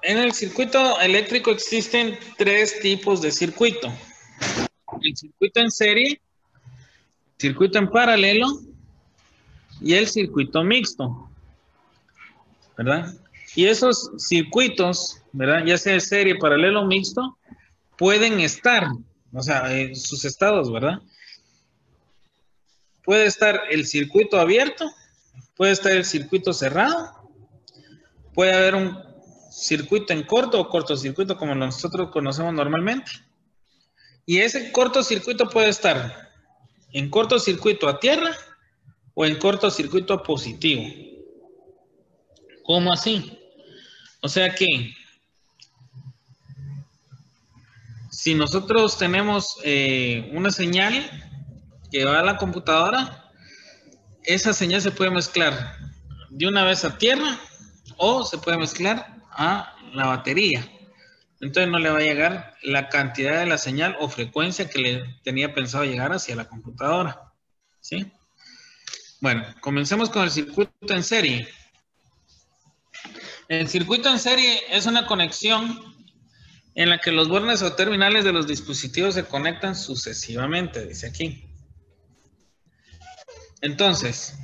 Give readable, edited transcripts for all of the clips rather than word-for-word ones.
En el circuito eléctrico existen tres tipos de circuito. El circuito en serie, circuito en paralelo y el circuito mixto, ¿verdad? Y esos circuitos, ¿verdad? Ya sea de serie, paralelo o mixto, pueden estar, o sea, en sus estados, ¿verdad? Puede estar el circuito abierto, puede estar el circuito cerrado, puede haber un circuito en corto o cortocircuito como nosotros conocemos normalmente. Y ese cortocircuito puede estar en cortocircuito a tierra o en cortocircuito positivo. ¿Cómo así? O sea que si nosotros tenemos una señal que va a la computadora, esa señal se puede mezclar de una vez a tierra o se puede mezclar a la batería. Entonces no le va a llegar la cantidad de la señal o frecuencia que le tenía pensado llegar hacia la computadora. ¿Sí? Bueno, comencemos con el circuito en serie. El circuito en serie es una conexión en la que los bornes o terminales de los dispositivos se conectan sucesivamente, dice aquí. Entonces,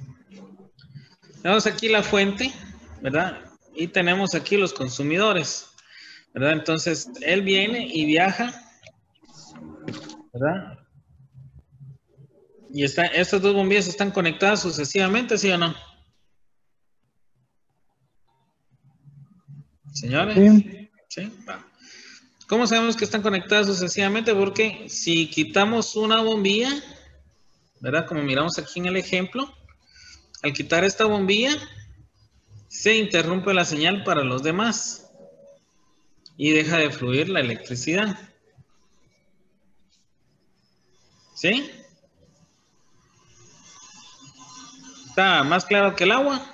tenemos aquí la fuente, ¿verdad? Y tenemos aquí los consumidores, ¿verdad? Entonces, él viene y viaja, ¿verdad? Y estas dos bombillas están conectadas sucesivamente, ¿sí o no? Señores, Sí. ¿sí? Va. ¿Cómo sabemos que están conectadas sucesivamente? Porque si quitamos una bombilla, ¿verdad? Como miramos aquí en el ejemplo, al quitar esta bombilla, se interrumpe la señal para los demás y deja de fluir la electricidad. ¿Sí? ¿Está más claro que el agua?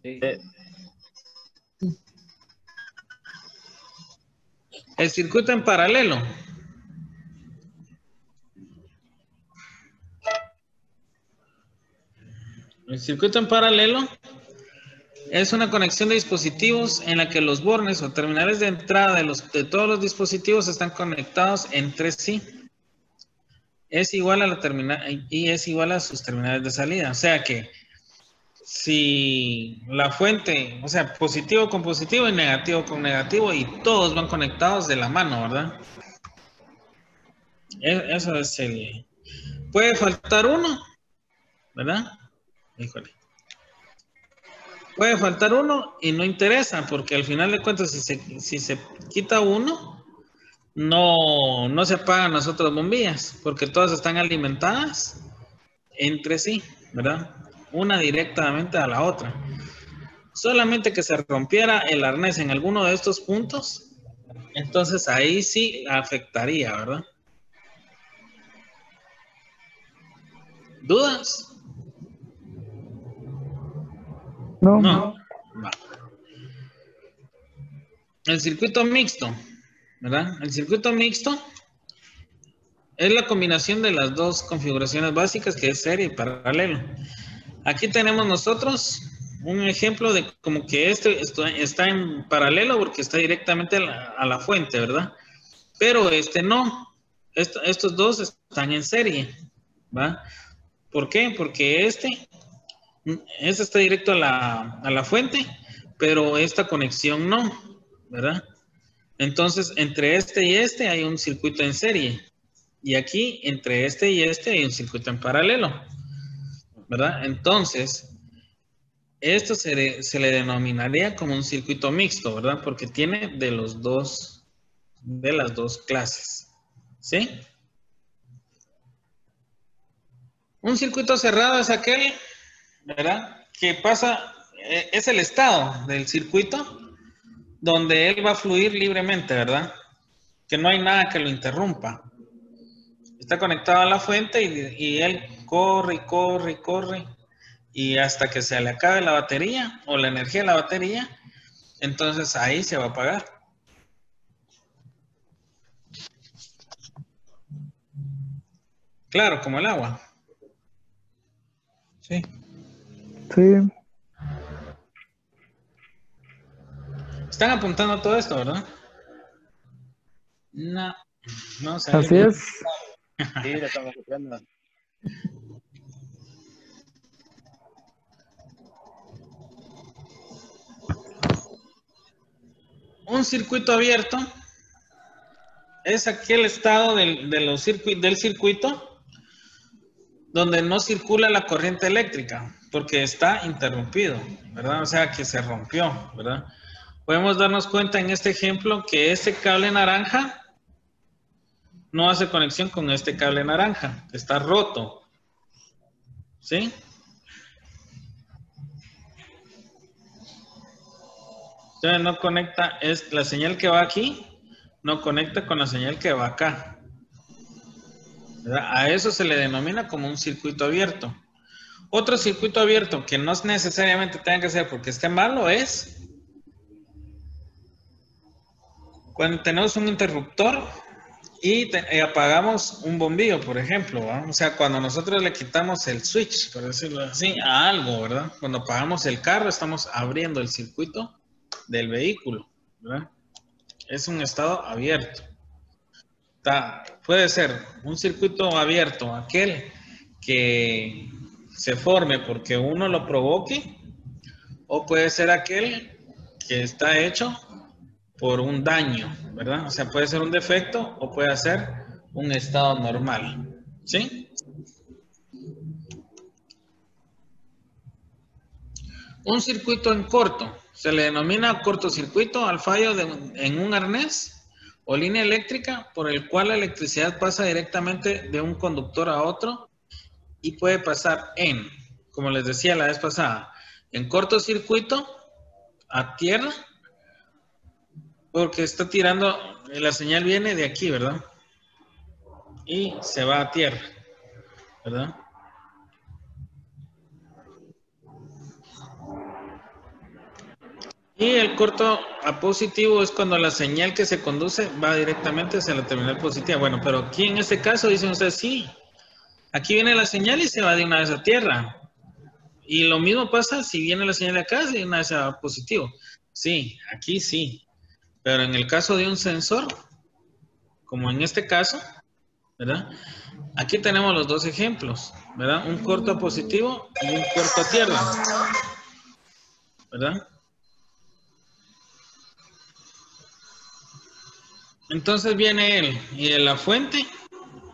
Sí. El circuito en paralelo. El circuito en paralelo es una conexión de dispositivos en la que los bornes o terminales de entrada de todos los dispositivos están conectados entre sí. Es igual a la terminal y es igual a sus terminales de salida. O sea que si la fuente, o sea, positivo con positivo y negativo con negativo y todos van conectados de la mano, ¿verdad? Eso es el... Puede faltar uno, ¿verdad? Híjole. Puede faltar uno y no interesa, porque al final de cuentas, si se quita uno, no se apagan las otras bombillas, porque todas están alimentadas entre sí, ¿verdad? Una directamente a la otra. Solamente que se rompiera el arnés en alguno de estos puntos, entonces ahí sí afectaría, ¿verdad? ¿Dudas? No. No. Va. El circuito mixto, ¿verdad? El circuito mixto es la combinación de las dos configuraciones básicas que es serie y paralelo. Aquí tenemos nosotros un ejemplo de como que esto está en paralelo porque está directamente a la fuente, ¿verdad? Pero este no. Estos dos están en serie, ¿va? ¿Por qué? Porque este está directo a la fuente, pero esta conexión no, ¿verdad? Entonces, entre este y este hay un circuito en serie. Y aquí, entre este y este, hay un circuito en paralelo, ¿verdad? Entonces, esto se le denominaría como un circuito mixto, ¿verdad? Porque tiene de las dos clases, ¿sí? Un circuito cerrado es aquel, ¿verdad? Que pasa, es el estado del circuito donde él va a fluir libremente, ¿verdad? Que no hay nada que lo interrumpa. Está conectado a la fuente y él corre y corre y corre y hasta que se le acabe la batería o la energía de la batería, entonces ahí se va a apagar. Claro, como el agua. Sí. Sí. Están apuntando todo esto, ¿verdad? No, vamos a ver. Así es. Sí, lo estamos copiando. Un circuito abierto es aquel estado del circuito donde no circula la corriente eléctrica porque está interrumpido, ¿verdad? O sea, que se rompió, ¿verdad? Podemos darnos cuenta en este ejemplo que este cable naranja no hace conexión con este cable naranja, está roto, ¿sí? Entonces no conecta, es la señal que va aquí, no conecta con la señal que va acá, ¿verdad? A eso se le denomina como un circuito abierto. Otro circuito abierto que no necesariamente tenga que ser porque esté malo es cuando tenemos un interruptor y apagamos un bombillo, por ejemplo, ¿va? O sea, cuando nosotros le quitamos el switch, por decirlo así, a algo, ¿verdad? Cuando apagamos el carro, estamos abriendo el circuito del vehículo, ¿verdad? Es un estado abierto. Puede ser un circuito abierto, aquel que se forme porque uno lo provoque, o puede ser aquel que está hecho por un daño, ¿verdad? O sea, puede ser un defecto o puede ser un estado normal, ¿sí? Un circuito en corto se le denomina cortocircuito al fallo en un arnés o línea eléctrica por el cual la electricidad pasa directamente de un conductor a otro y puede pasar como les decía la vez pasada, en cortocircuito a tierra porque está tirando, la señal viene de aquí, ¿verdad? Y se va a tierra, ¿verdad? Y el corto a positivo es cuando la señal que se conduce va directamente hacia la terminal positiva. Bueno, pero aquí en este caso dicen ustedes, sí, aquí viene la señal y se va de una vez a tierra. Y lo mismo pasa si viene la señal de acá, de una vez a positivo. Sí, aquí sí. Pero en el caso de un sensor, como en este caso, ¿verdad? Aquí tenemos los dos ejemplos, ¿verdad? Un corto a positivo y un corto a tierra, ¿verdad? Entonces viene él y de la fuente,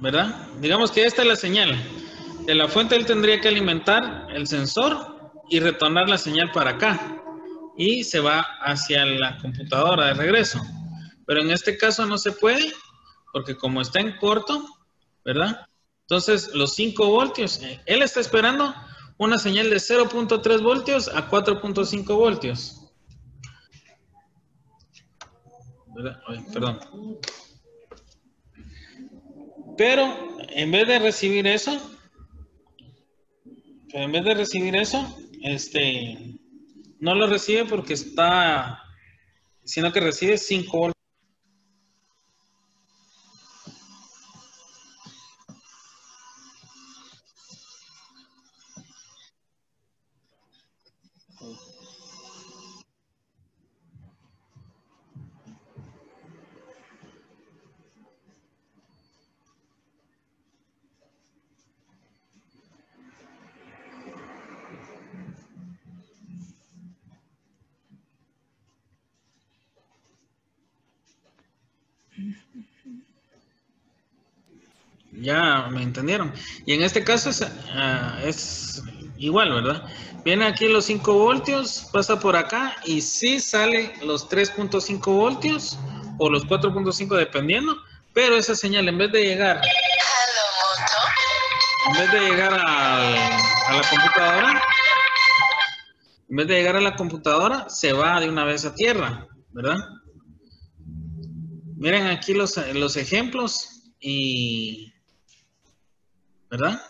¿verdad? Digamos que esta es la señal. De la fuente él tendría que alimentar el sensor y retornar la señal para acá. Y se va hacia la computadora de regreso. Pero en este caso no se puede, porque como está en corto, ¿verdad? Entonces los 5 voltios, él está esperando una señal de 0.3 voltios a 4.5 voltios. ¿Verdad? Ay, perdón. Pero en vez de recibir eso, no lo recibe porque está, sino que recibe 5 voltios. Ya me entendieron. Y en este caso es igual, ¿verdad? Viene aquí los 5 voltios, pasa por acá y sí sale los 3.5 voltios o los 4.5 dependiendo, pero esa señal a la computadora, en vez de llegar a la computadora, se va de una vez a tierra, ¿verdad? Miren aquí los ejemplos y, ¿verdad?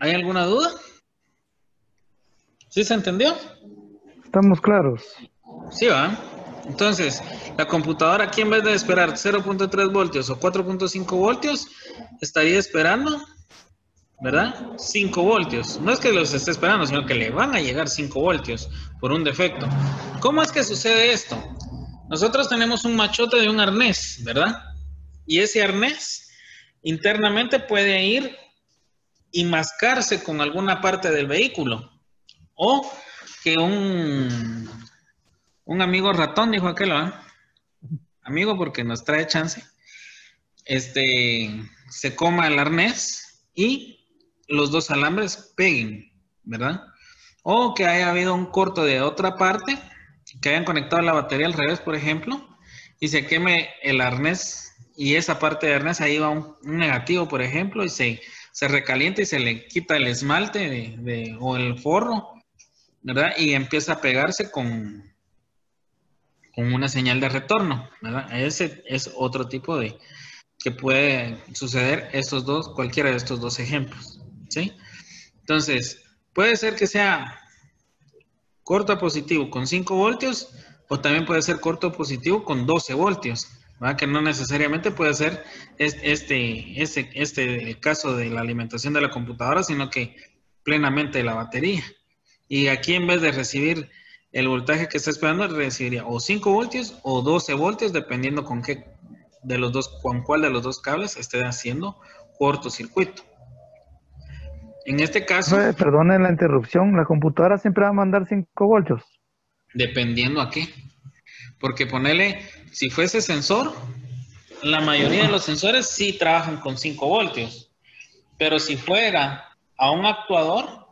¿Hay alguna duda? ¿Sí se entendió? Estamos claros. Sí, va. Entonces, la computadora aquí en vez de esperar 0.3 voltios o 4.5 voltios, estaría esperando, ¿verdad? 5 voltios. No es que los esté esperando, sino que le van a llegar 5 voltios por un defecto. ¿Cómo es que sucede esto? Nosotros tenemos un machote de un arnés, ¿verdad? Y ese arnés internamente puede ir y mascarse con alguna parte del vehículo. O que un amigo ratón, dijo aquel, ¿verdad? Amigo porque nos trae chance, se coma el arnés y los dos alambres peguen, ¿verdad? O que haya habido un corto de otra parte, que hayan conectado la batería al revés, por ejemplo, y se queme el arnés y esa parte de arnés, ahí va un negativo, por ejemplo, y se recalienta y se le quita el esmalte o el forro, ¿verdad? Y empieza a pegarse con una señal de retorno, ¿verdad? Ese es otro tipo de que puede suceder cualquiera de estos dos ejemplos, ¿sí? Entonces, puede ser que sea corto positivo con 5 voltios o también puede ser corto positivo con 12 voltios, ¿verdad? Que no necesariamente puede ser el caso de la alimentación de la computadora, sino que plenamente de la batería. Y aquí en vez de recibir el voltaje que está esperando, recibiría o 5 voltios o 12 voltios, dependiendo con cuál de los dos cables esté haciendo cortocircuito. En este caso, Perdone la interrupción, la computadora siempre va a mandar 5 voltios. dependiendo a qué. Porque ponele, si fuese sensor, la mayoría de los sensores sí trabajan con 5 voltios. Pero si fuera a un actuador,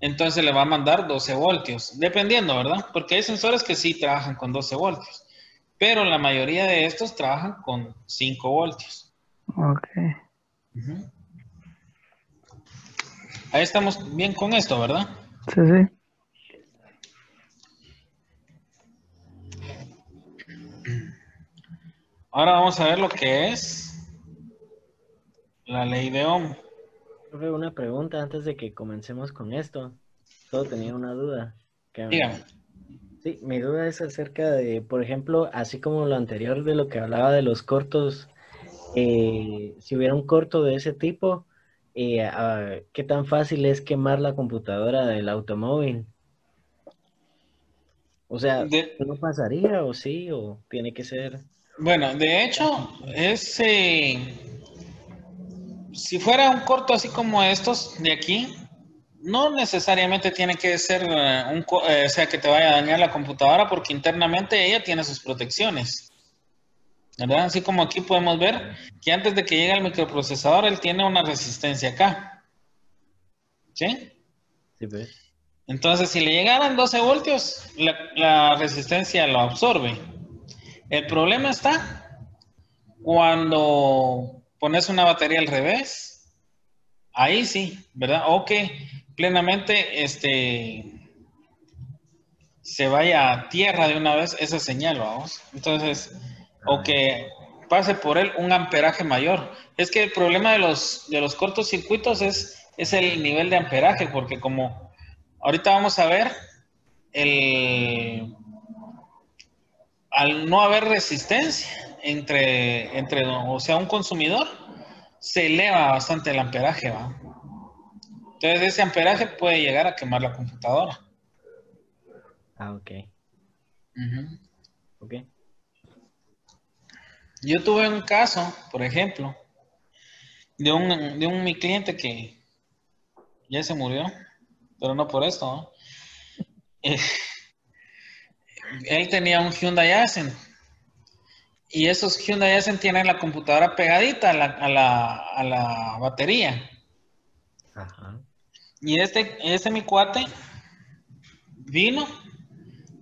entonces le va a mandar 12 voltios. Dependiendo, ¿verdad? Porque hay sensores que sí trabajan con 12 voltios. Pero la mayoría de estos trabajan con 5 voltios. Ok. Uh-huh. Ahí estamos bien con esto, ¿verdad? Sí, sí. Ahora vamos a ver lo que es la ley de Ohm. Profe, una pregunta antes de que comencemos con esto. Solo tenía una duda. Dígame. Sí, mi duda es acerca de, por ejemplo, así como lo anterior de lo que hablaba de los cortos, si hubiera un corto de ese tipo, ¿qué tan fácil es quemar la computadora del automóvil? O sea, ¿no pasaría o sí? ¿O tiene que ser? Bueno, de hecho, si fuera un corto así como estos de aquí, no necesariamente tiene que ser o sea, que te vaya a dañar la computadora porque internamente ella tiene sus protecciones, ¿verdad? Así como aquí podemos ver que antes de que llegue al microprocesador, él tiene una resistencia acá, ¿sí? Sí, pues. Entonces, si le llegaran 12 voltios, la resistencia lo absorbe. El problema está cuando pones una batería al revés, ahí sí, ¿verdad? O que plenamente se vaya a tierra de una vez esa señal, vamos. Entonces, o que pase por él un amperaje mayor. Es que el problema de los cortocircuitos es el nivel de amperaje, porque como ahorita vamos a ver, al no haber resistencia o sea, un consumidor, se eleva bastante el amperaje, ¿va? Entonces ese amperaje puede llegar a quemar la computadora. Ah, ok. Uh-huh. Ok. Yo tuve un caso, por ejemplo, de mi cliente que ya se murió, pero no por esto, ¿no? Él tenía un Hyundai Accent y esos Hyundai Accent tienen la computadora pegadita a la batería. Ajá. Y mi cuate vino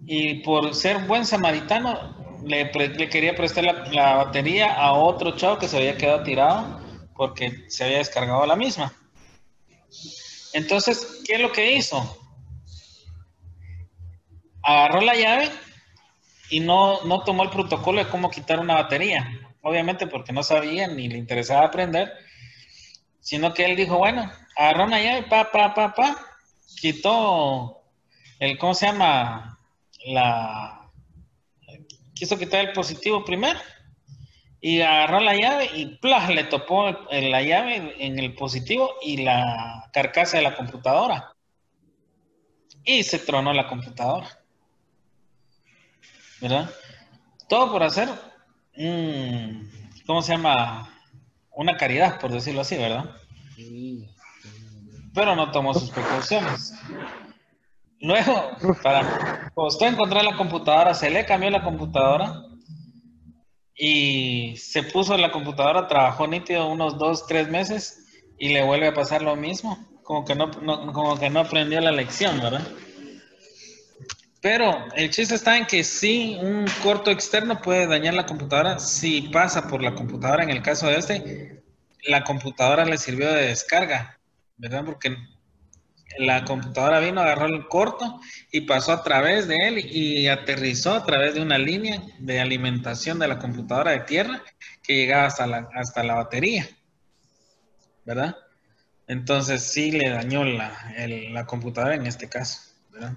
y por ser buen samaritano le quería prestar la batería a otro chavo que se había quedado tirado porque se había descargado la misma. Entonces, ¿qué es lo que hizo? Agarró la llave y no tomó el protocolo de cómo quitar una batería. Obviamente porque no sabía ni le interesaba aprender. sino que él dijo, bueno, agarró una llave, quitó el, ¿cómo se llama? Quiso quitar el positivo primero y agarró la llave y ¡plah! Le topó la llave en el positivo y la carcasa de la computadora. Y se tronó la computadora. ¿Verdad? Todo por hacer, ¿cómo se llama? Una caridad, por decirlo así, ¿verdad? Sí. Pero no tomó sus precauciones. Luego, costó encontrar la computadora, se le cambió la computadora y se puso la computadora, trabajó nítido unos 2, 3 meses y le vuelve a pasar lo mismo. Como que no aprendió la lección, ¿verdad? Pero el chiste está en que sí, un corto externo puede dañar la computadora si pasa por la computadora. En el caso de la computadora le sirvió de descarga, ¿verdad? Porque la computadora vino, agarró el corto y pasó a través de él y aterrizó a través de una línea de alimentación de la computadora de tierra que llegaba hasta la batería, ¿verdad? Entonces sí le dañó la computadora en este caso, ¿verdad?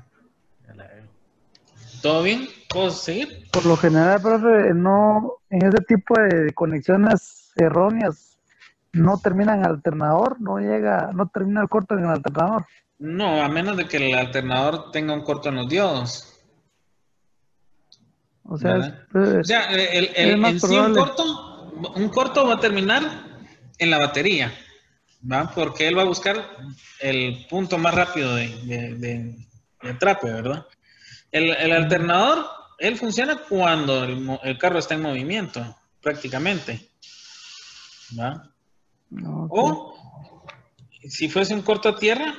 ¿Todo bien? ¿Puedo seguir? Por lo general, profe, no, en ese tipo de conexiones erróneas, no termina en alternador, no termina el corto en el alternador. No, a menos de que el alternador tenga un corto en los diodos, O sea, ¿verdad? O sea, es más en sí un probable. corto va a terminar en la batería, ¿va? Porque él va a buscar el punto más rápido de atrape, ¿verdad? El alternador, él funciona cuando el carro está en movimiento, prácticamente, ¿va? Ok. O si fuese un corto a tierra,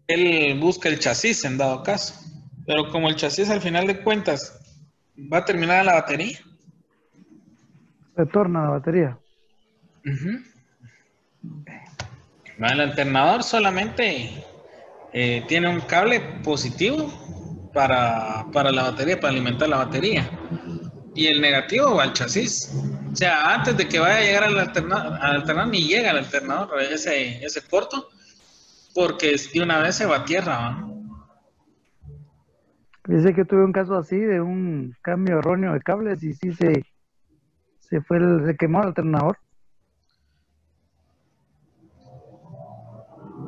él busca el chasis en dado caso. Pero como el chasis al final de cuentas va a terminar en la batería. Retorna la batería. El alternador solamente tiene un cable positivo para la batería, para alimentar la batería. Y el negativo va al chasis. O sea, antes de que vaya a llegar al alternador, ni llega al alternador ese corto, porque de una vez se va a tierra, ¿va? Dice que tuve un caso así de un cambio erróneo de cables y sí se quemó el alternador.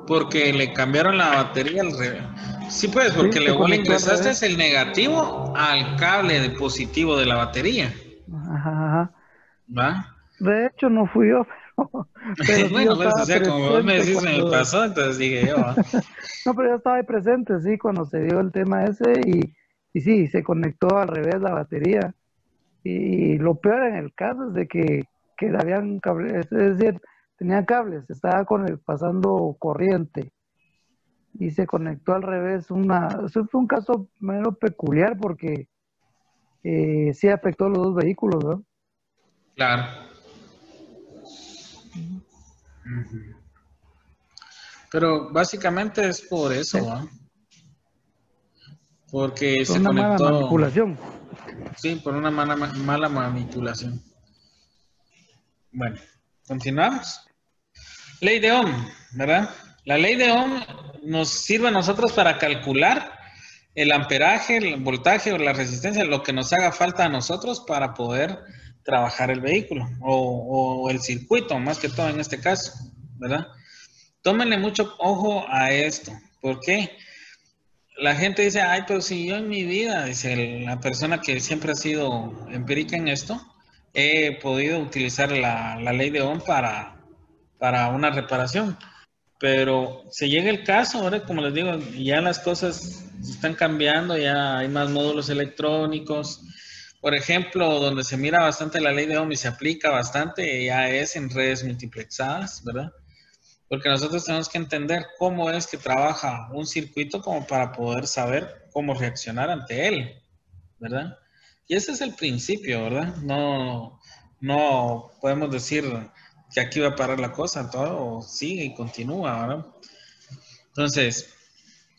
Porque le cambiaron la batería al revés. Sí, pues, porque Sí, se luego le conectó al ingresaste revés. el negativo al cable de positivo de la batería, Ajá, ajá. ¿va? De hecho, no fui yo, pero sí yo Bueno, pues, o estaba sea, como vos me presente decís, me cuando... pasó, entonces dije yo, ¿va? No, pero yo estaba ahí presente, sí, cuando se dio el tema ese y sí, se conectó al revés la batería. Y lo peor en el caso es de que habían cables, es decir, tenía cables, estaba pasando corriente y se conectó al revés. Eso fue un caso medio peculiar porque sí afectó a los dos vehículos, ¿no? Claro. Ujú. Pero básicamente es por eso, Eh, ¿va? Porque Fue se una mala conectó, manipulación. sí, por una mala manipulación. Bueno, continuamos. Ley de Ohm, ¿verdad? La ley de Ohm nos sirve a nosotros para calcular el amperaje, el voltaje o la resistencia, lo que nos haga falta a nosotros para poder trabajar el vehículo o el circuito, más que todo en este caso, ¿verdad? Tómenle mucho ojo a esto. ¿Por qué? La gente dice, ay, pero si yo en mi vida, dice la persona que siempre ha sido empírica en esto, he podido utilizar la ley de Ohm para una reparación. Pero si llega el caso, ahora como les digo, ya las cosas están cambiando, ya hay más módulos electrónicos. Por ejemplo, donde se mira bastante la ley de Ohm y se aplica bastante, ya es en redes multiplexadas, ¿verdad? Porque nosotros tenemos que entender cómo es que trabaja un circuito como para poder saber cómo reaccionar ante él, ¿verdad? Y ese es el principio, ¿verdad? No podemos decir que aquí va a parar la cosa, todo sigue y continúa, ¿verdad? Entonces,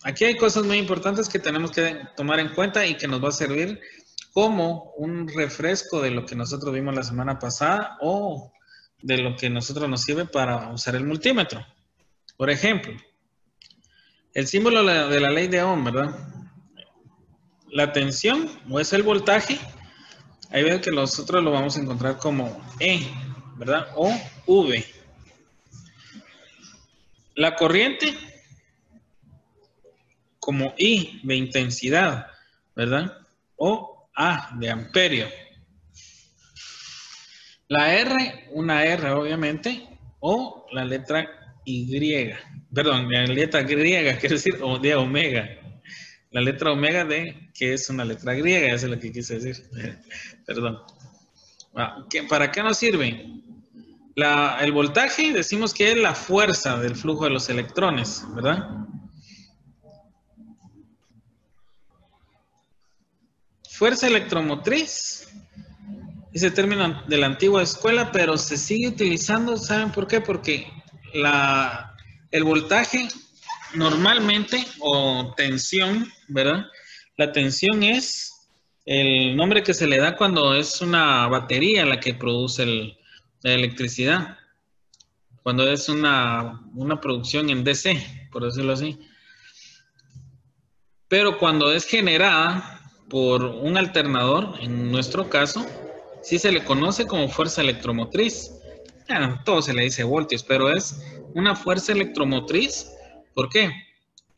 aquí hay cosas muy importantes que tenemos que tomar en cuenta y que nos va a servir como un refresco de lo que nosotros vimos la semana pasada o de lo que nosotros nos sirve para usar el multímetro. Por ejemplo, el símbolo de la ley de Ohm, ¿verdad? La tensión, o es el voltaje, ahí ven que nosotros lo vamos a encontrar como E, ¿verdad? O V. La corriente, como I de intensidad, ¿verdad? O A de amperio. La R, una R obviamente, o la letra Y, perdón, la letra griega, quiero decir, o de omega. La letra omega de, que es una letra griega, eso es lo que quise decir. Perdón. ¿Para qué nos sirve? El voltaje decimos que es la fuerza del flujo de los electrones, ¿verdad? Fuerza electromotriz, ese término de la antigua escuela, pero se sigue utilizando, ¿saben por qué? Porque el voltaje normalmente, o tensión, ¿verdad? La tensión es el nombre que se le da cuando es una batería la que produce la electricidad. Cuando es una producción en DC, por decirlo así. Pero cuando es generada por un alternador, en nuestro caso, sí se le conoce como fuerza electromotriz. Bueno, todo se le dice voltios, pero es una fuerza electromotriz. ¿Por qué?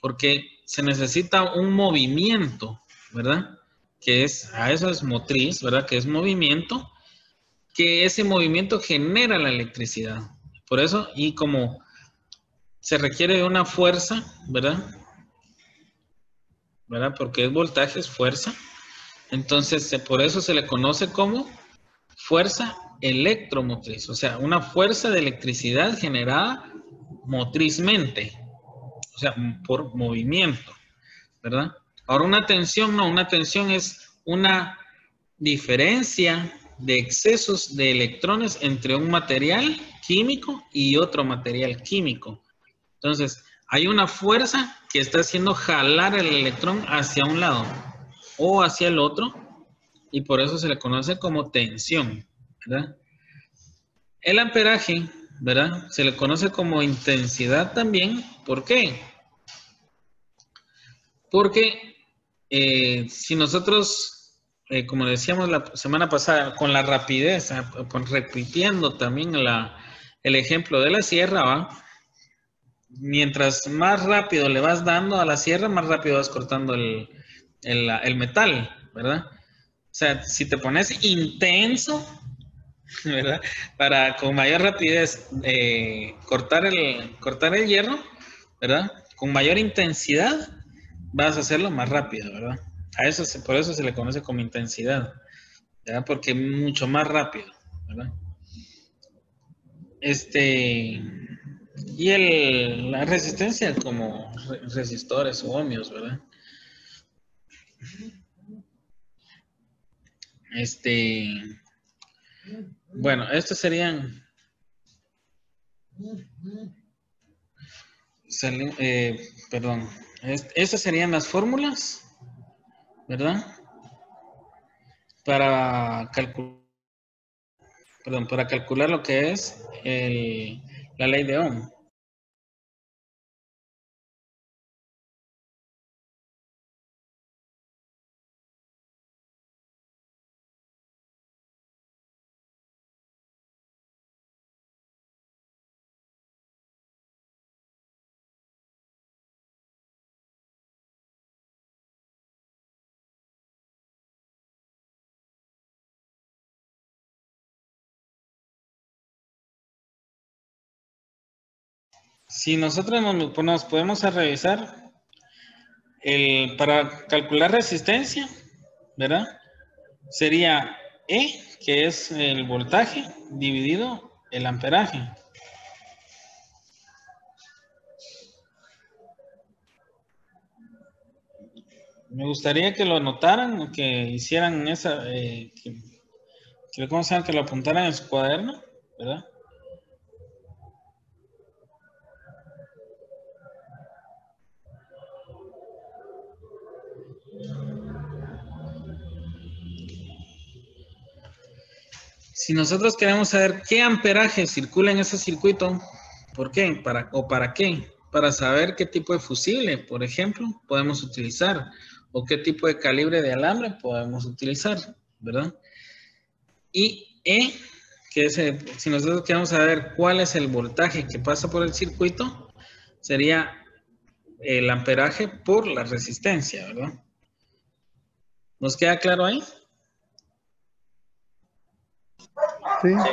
Porque se necesita un movimiento, ¿verdad? A eso es motriz, ¿verdad? Que es movimiento, que ese movimiento genera la electricidad. Por eso, y como se requiere de una fuerza, ¿verdad? Porque es voltaje, es fuerza. Entonces, por eso se le conoce como fuerza electromotriz, o sea, una fuerza de electricidad generada motrizmente, o sea, por movimiento, ¿verdad? Ahora, una tensión, no, una tensión es una diferencia de excesos de electrones entre un material químico y otro material químico. Entonces, hay una fuerza que está haciendo jalar el electrón hacia un lado o hacia el otro, y por eso se le conoce como tensión, ¿verdad? El amperaje, ¿verdad? Se le conoce como intensidad también. ¿Por qué? Porque si nosotros, como decíamos la semana pasada, con la rapidez, repitiendo también el ejemplo de la sierra, ¿va? Mientras más rápido le vas dando a la sierra, más rápido vas cortando el metal, ¿verdad? O sea, si te pones intenso, ¿verdad? Para con mayor rapidez cortar el hierro, ¿verdad? Con mayor intensidad, vas a hacerlo más rápido, ¿verdad? Por eso se le conoce como intensidad, ¿verdad? Porque mucho más rápido, ¿verdad? Y la resistencia como resistores o ohmios, ¿verdad? Bueno, estos serían, perdón, estas serían las fórmulas, ¿verdad? Para calcular lo que es la ley de Ohm. Si nosotros nos podemos a revisar para calcular resistencia, ¿verdad? Sería E, que es el voltaje, dividido el amperaje. Me gustaría que lo anotaran, que hicieran ¿cómo se llama? Que lo apuntaran en su cuaderno, ¿verdad? Si nosotros queremos saber qué amperaje circula en ese circuito, ¿por qué? ¿Para qué? Para saber qué tipo de fusible, por ejemplo, podemos utilizar, o qué tipo de calibre de alambre podemos utilizar, ¿verdad? Y E, que es, si nosotros queremos saber cuál es el voltaje que pasa por el circuito, sería el amperaje por la resistencia, ¿verdad? ¿Nos queda claro ahí? Sí. Sí.